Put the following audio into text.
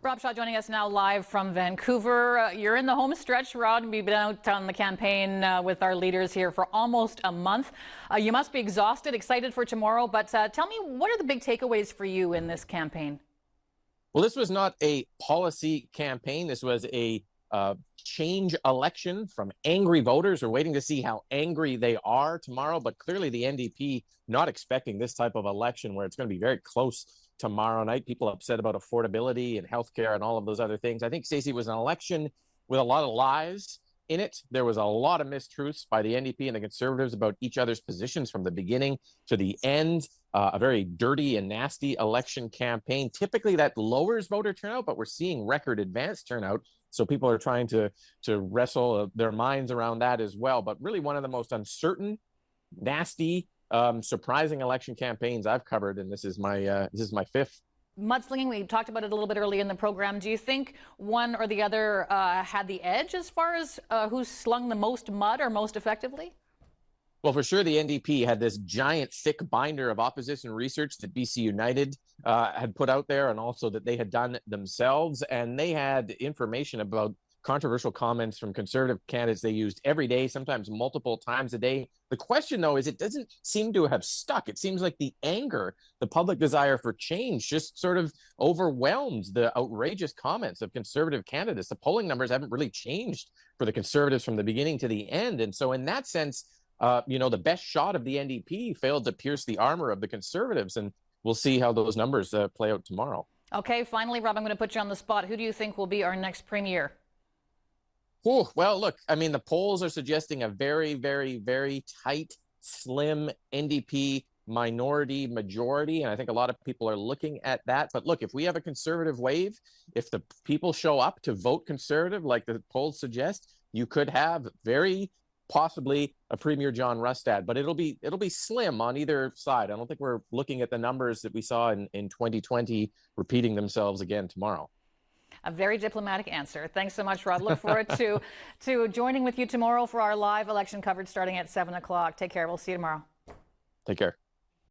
Rob Shaw joining us now live from Vancouver. You're in the home stretch, Rod. We've been out on the campaign with our leaders here for almost a month. You must be exhausted, excited for tomorrow, but tell me, what are the big takeaways for you in this campaign? Well, this was not a policy campaign. This was a change election from angry voters. We're waiting to see how angry they are tomorrow, but clearly the NDP not expecting this type of election where it's going to be very close tomorrow night. People upset about affordability and healthcare and all of those other things. I think, Stacey, was an election with a lot of lies in it. There was a lot of mistruths by the NDP and the Conservatives about each other's positions from the beginning to the end. A very dirty and nasty election campaign. Typically that lowers voter turnout, but we're seeing record advanced turnout. So people are trying to wrestle their minds around that as well. But really one of the most uncertain, nasty, surprising election campaigns I've covered, and this is my fifth. Mudslinging, we talked about it a little bit early in the program. Do you think one or the other had the edge as far as who slung the most mud or most effectively? Well, for sure, the NDP had this giant, thick binder of opposition research that BC United had put out there, and also that they had done themselves. And they had information about controversial comments from Conservative candidates they used every day, sometimes multiple times a day. The question, though, is it doesn't seem to have stuck. It seems like the anger, the public desire for change just sort of overwhelms the outrageous comments of Conservative candidates. The polling numbers haven't really changed for the Conservatives from the beginning to the end. And so in that sense, the best shot of the NDP failed to pierce the armor of the Conservatives, and we'll see how those numbers play out tomorrow. Okay, finally, Rob, I'm going to put you on the spot. Who do you think will be our next premier? Oh, well, look, I mean, the polls are suggesting a very, very, very tight, slim NDP minority majority, and I think a lot of people are looking at that. But look, if we have a Conservative wave, if the people show up to vote Conservative like the polls suggest, you could have very possibly a Premier John Rustad, but it'll be slim on either side. I don't think we're looking at the numbers that we saw in 2020 repeating themselves again tomorrow. A very diplomatic answer. Thanks so much, Rod. Look forward to joining with you tomorrow for our live election coverage starting at 7 o'clock. Take care. We'll see you tomorrow. Take care.